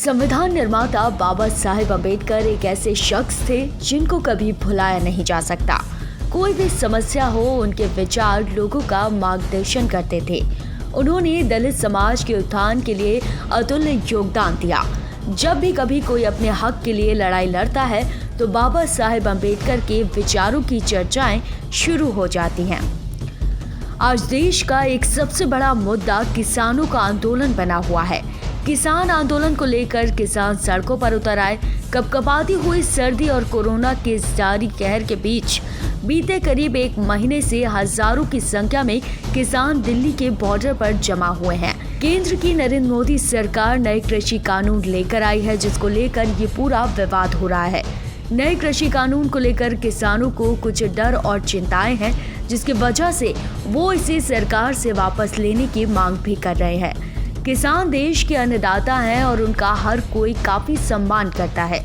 संविधान निर्माता बाबा साहेब अम्बेडकर एक ऐसे शख्स थे जिनको कभी भुलाया नहीं जा सकता। कोई भी समस्या हो, उनके विचार लोगों का मार्गदर्शन करते थे। उन्होंने दलित समाज के उत्थान के लिए अतुल्य योगदान दिया। जब भी कभी कोई अपने हक के लिए लड़ाई लड़ता है तो बाबा साहेब अम्बेडकर के विचारों की चर्चाएं शुरू हो जाती हैं। आज देश का एक सबसे बड़ा मुद्दा किसानों का आंदोलन बना हुआ है। किसान आंदोलन को लेकर किसान सड़कों पर उतर आए। कपकपाती हुई सर्दी और कोरोना के जारी कहर के बीच बीते करीब एक महीने से हजारों की संख्या में किसान दिल्ली के बॉर्डर पर जमा हुए हैं। केंद्र की नरेंद्र मोदी सरकार नए कृषि कानून लेकर आई है, जिसको लेकर ये पूरा विवाद हो रहा है। नए कृषि कानून को लेकर किसानों को कुछ डर और चिंताएं हैं, जिसकी वजह से वो इसे सरकार से वापस लेने की मांग भी कर रहे हैं। किसान देश के अन्नदाता हैं और उनका हर कोई काफी सम्मान करता है।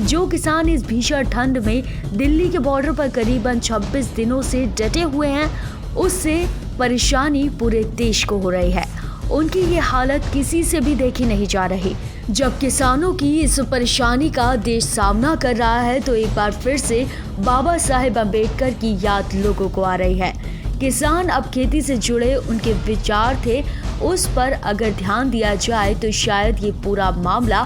जो किसान इस भीषण ठंड में दिल्ली के बॉर्डर पर करीबन 26 दिनों से डटे हुए हैं, उससे परेशानी पूरे देश को हो रही है। उनकी ये हालत किसी से भी देखी नहीं जा रही। जब किसानों की इस परेशानी का देश सामना कर रहा है तो एक बार फिर से बाबा साहेब अम्बेडकर की याद लोगों को आ रही है। किसान अब खेती से जुड़े उनके विचार थे, उस पर अगर ध्यान दिया जाए तो शायद ये पूरा मामला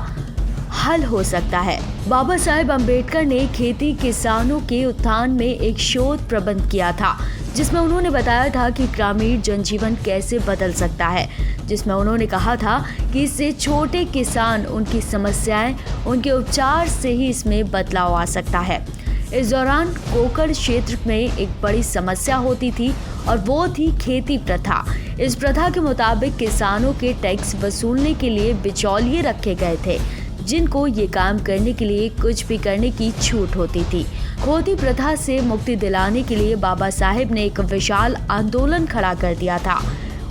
हल हो सकता है। बाबा साहेब अम्बेडकर ने खेती किसानों के उत्थान में एक शोध प्रबंध किया था, जिसमें उन्होंने बताया था कि ग्रामीण जनजीवन कैसे बदल सकता है। जिसमें उन्होंने कहा था कि इससे छोटे किसान, उनकी समस्याएं, उनके उपचार से ही इसमें बदलाव आ सकता है। इस दौरान कोकड़ क्षेत्र में एक बड़ी समस्या होती थी और वो थी खेती प्रथा। इस प्रथा के मुताबिक किसानों के टैक्स वसूलने के लिए बिचौलिए रखे गए थे, जिनको ये काम करने के लिए कुछ भी करने की छूट होती थी। खोती प्रथा से मुक्ति दिलाने के लिए बाबा साहेब ने एक विशाल आंदोलन खड़ा कर दिया था।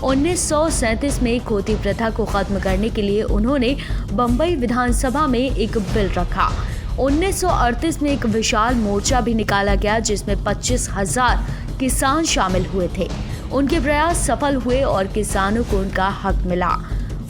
1937 में खोती प्रथा को खत्म करने के लिए उन्होंने बम्बई विधानसभा में एक बिल रखा। 1938 में एक विशाल मोर्चा भी निकाला गया, जिसमें 25,000 किसान शामिल हुए थे। उनके प्रयास सफल हुए और किसानों को उनका हक मिला।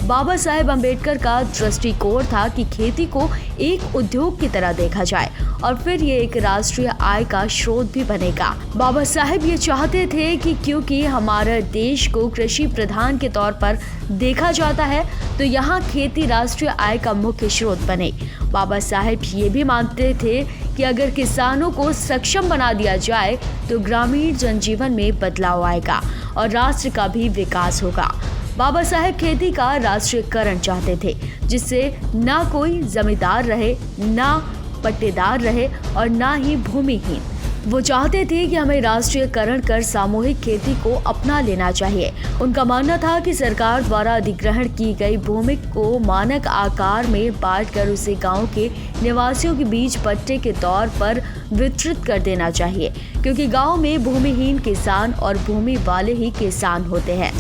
बाबा साहेब अम्बेडकर का दृष्टिकोण था कि खेती को एक उद्योग की तरह देखा जाए और फिर ये एक राष्ट्रीय आय का स्रोत भी बनेगा। बाबा साहेब ये चाहते थे कि क्योंकि हमारे देश को कृषि प्रधान के तौर पर देखा जाता है, तो यहाँ खेती राष्ट्रीय आय का मुख्य स्रोत बने। बाबा साहेब ये भी मानते थे कि अगर किसानों को सक्षम बना दिया जाए तो ग्रामीण जनजीवन में बदलाव आएगा और राष्ट्र का भी विकास होगा। बाबा साहेब खेती का राष्ट्रीयकरण चाहते थे, जिससे ना कोई जमींदार रहे, ना पट्टेदार रहे और ना ही भूमिहीन। वो चाहते थे कि हमें राष्ट्रीयकरण कर सामूहिक खेती को अपना लेना चाहिए। उनका मानना था कि सरकार द्वारा अधिग्रहण की गई भूमि को मानक आकार में बांटकर उसे गांव के निवासियों के बीच पट्टे के तौर पर वितरित कर देना चाहिए, क्योंकि गांव में भूमिहीन किसान और भूमि वाले ही किसान होते हैं।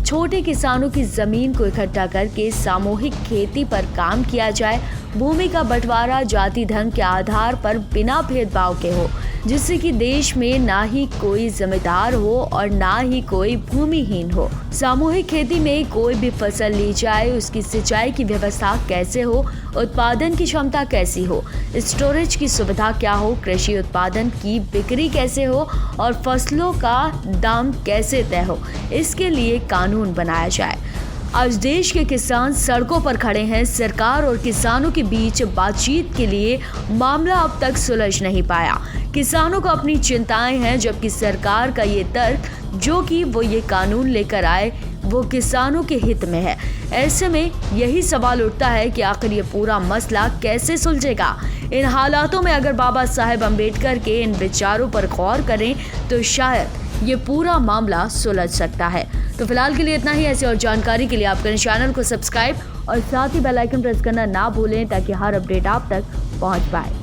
छोटे किसानों की जमीन को इकट्ठा करके सामूहिक खेती पर काम किया जाए। भूमि का बंटवारा जाति धर्म के आधार पर बिना भेदभाव के हो, जिससे कि देश में ना ही कोई जमींदार हो और ना ही कोई भूमिहीन हो। सामूहिक खेती में कोई भी फसल ली जाए, उसकी सिंचाई की व्यवस्था कैसे हो, उत्पादन की क्षमता कैसी हो, स्टोरेज की सुविधा क्या हो, कृषि उत्पादन की बिक्री कैसे हो और फसलों का दाम कैसे तय हो, इसके लिए कानून बनाया जाए। आज देश के किसान सड़कों पर खड़े हैं। सरकार और किसानों के बीच बातचीत के लिए मामला अब तक सुलझ नहीं पाया। किसानों को अपनी चिंताएं हैं, जबकि सरकार का ये तर्क जो कि वो ये कानून लेकर आए वो किसानों के हित में है। ऐसे में यही सवाल उठता है कि आखिर ये पूरा मसला कैसे सुलझेगा। इन हालातों में अगर बाबा साहेब अम्बेडकर के इन विचारों पर गौर करें तो शायद ये पूरा मामला सुलझ सकता है। तो फिलहाल के लिए इतना ही। ऐसी और जानकारी के लिए आप करें चैनल को सब्सक्राइब और साथ ही बेल आइकन प्रेस करना ना भूलें, ताकि हर अपडेट आप तक पहुंच पाए।